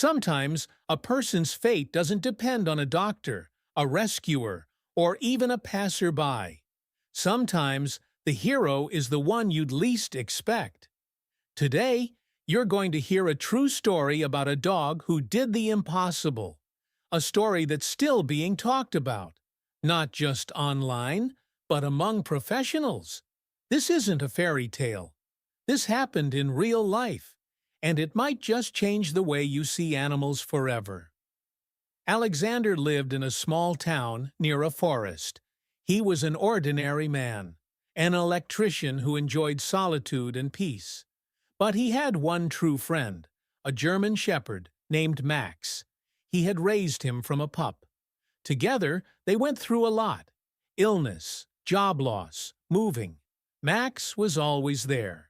Sometimes a person's fate doesn't depend on a doctor, a rescuer, or even a passerby. Sometimes the hero is the one you'd least expect. Today, you're going to hear a true story about a dog who did the impossible. A story that's still being talked about, not just online, but among professionals. This isn't a fairy tale. This happened in real life, and it might just change the way you see animals forever. Alexander lived in a small town near a forest. He was an ordinary man, an electrician who enjoyed solitude and peace. But he had one true friend, a German shepherd named Max. He had raised him from a pup. Together, they went through a lot: illness, job loss, moving. Max was always there.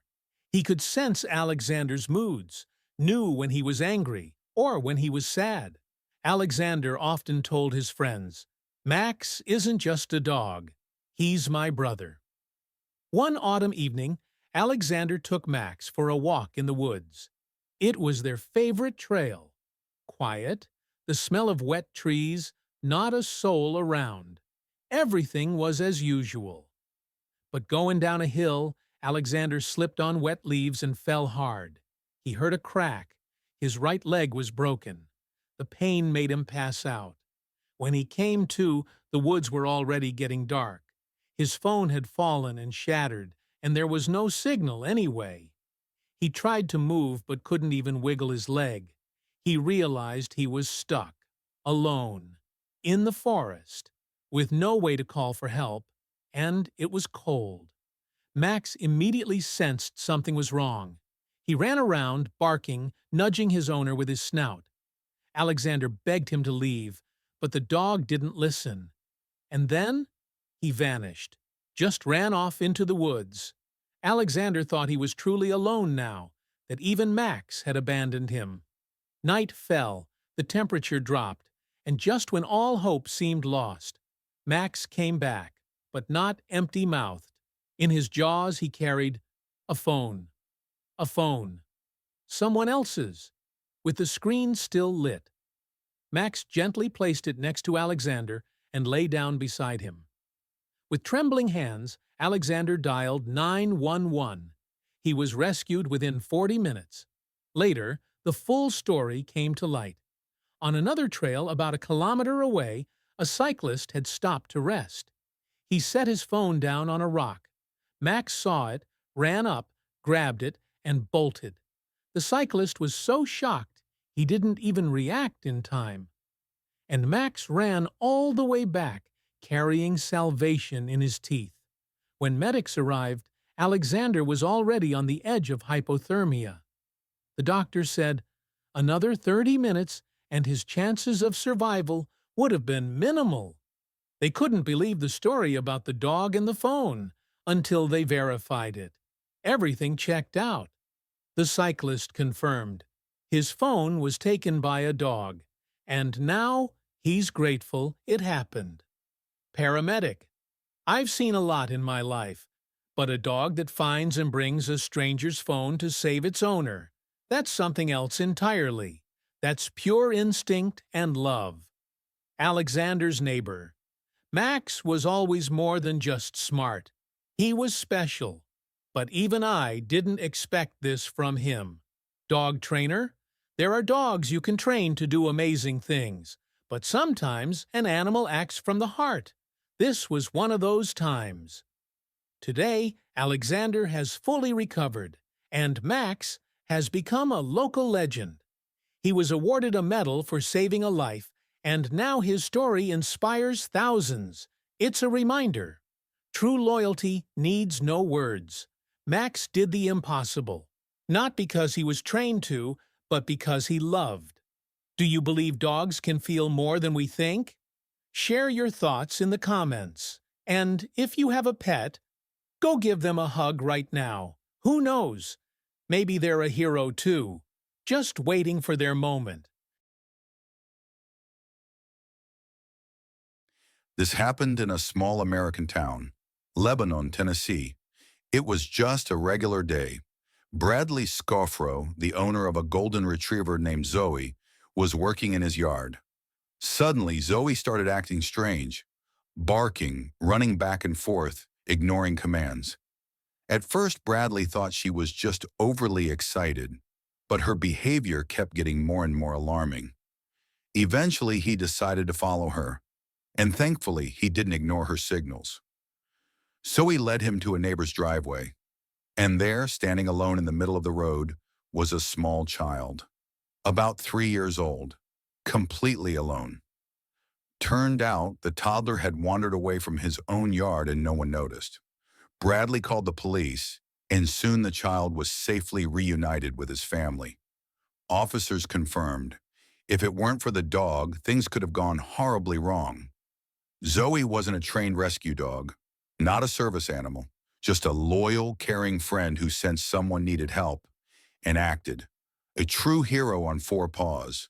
He could sense Alexander's moods, knew when he was angry or when he was sad. Alexander often told his friends, "Max isn't just a dog, he's my brother." One autumn evening, Alexander took Max for a walk in the woods. It was their favorite trail. Quiet, the smell of wet trees, not a soul around. Everything was as usual. But going down a hill, Alexander slipped on wet leaves and fell hard. He heard a crack. His right leg was broken. The pain made him pass out. When he came to, the woods were already getting dark. His phone had fallen and shattered, and there was no signal anyway. He tried to move but couldn't even wiggle his leg. He realized he was stuck, alone, in the forest, with no way to call for help, and it was cold. Max immediately sensed something was wrong. He ran around, barking, nudging his owner with his snout. Alexander begged him to leave, but the dog didn't listen. And then he vanished, just ran off into the woods. Alexander thought he was truly alone now, that even Max had abandoned him. Night fell, the temperature dropped, and just when all hope seemed lost, Max came back, but not empty-mouthed. In his jaws he carried a phone. A phone. Someone else's, with the screen still lit. Max gently placed it next to Alexander and lay down beside him. With trembling hands, Alexander dialed 911. He was rescued within 40 minutes. Later, the full story came to light. On another trail about a kilometer away, a cyclist had stopped to rest. He set his phone down on a rock. Max saw it, ran up, grabbed it, and bolted. The cyclist was so shocked he didn't even react in time. And Max ran all the way back, carrying salvation in his teeth. When medics arrived, Alexander was already on the edge of hypothermia. The doctor said another 30 minutes and his chances of survival would have been minimal. They couldn't believe the story about the dog and the phone until they verified it. Everything checked out. The cyclist confirmed. His phone was taken by a dog, and now he's grateful it happened. Paramedic. I've seen a lot in my life, but a dog that finds and brings a stranger's phone to save its owner, that's something else entirely. That's pure instinct and love. Alexander's neighbor. Max was always more than just smart. He was special. But even I didn't expect this from him. Dog trainer? There are dogs you can train to do amazing things, but sometimes an animal acts from the heart. This was one of those times. Today, Alexander has fully recovered, and Max has become a local legend. He was awarded a medal for saving a life, and now his story inspires thousands. It's a reminder. True loyalty needs no words. Max did the impossible, not because he was trained to, but because he loved. Do you believe dogs can feel more than we think? Share your thoughts in the comments. And if you have a pet, go give them a hug right now. Who knows? Maybe they're a hero too, just waiting for their moment. This happened in a small American town, Lebanon, Tennessee. It was just a regular day. Bradley Scoffrow, the owner of a golden retriever named Zoe, was working in his yard. Suddenly, Zoe started acting strange, barking, running back and forth, ignoring commands. At first, Bradley thought she was just overly excited, but her behavior kept getting more and more alarming. Eventually, he decided to follow her, and thankfully, he didn't ignore her signals. So he led him to a neighbor's driveway, and there, standing alone in the middle of the road, was a small child, about 3 years old, completely alone. Turned out, the toddler had wandered away from his own yard and no one noticed. Bradley called the police, and soon the child was safely reunited with his family. Officers confirmed, if it weren't for the dog, things could have gone horribly wrong. Zoe wasn't a trained rescue dog, not a service animal, just a loyal, caring friend who sensed someone needed help and acted. A true hero on four paws.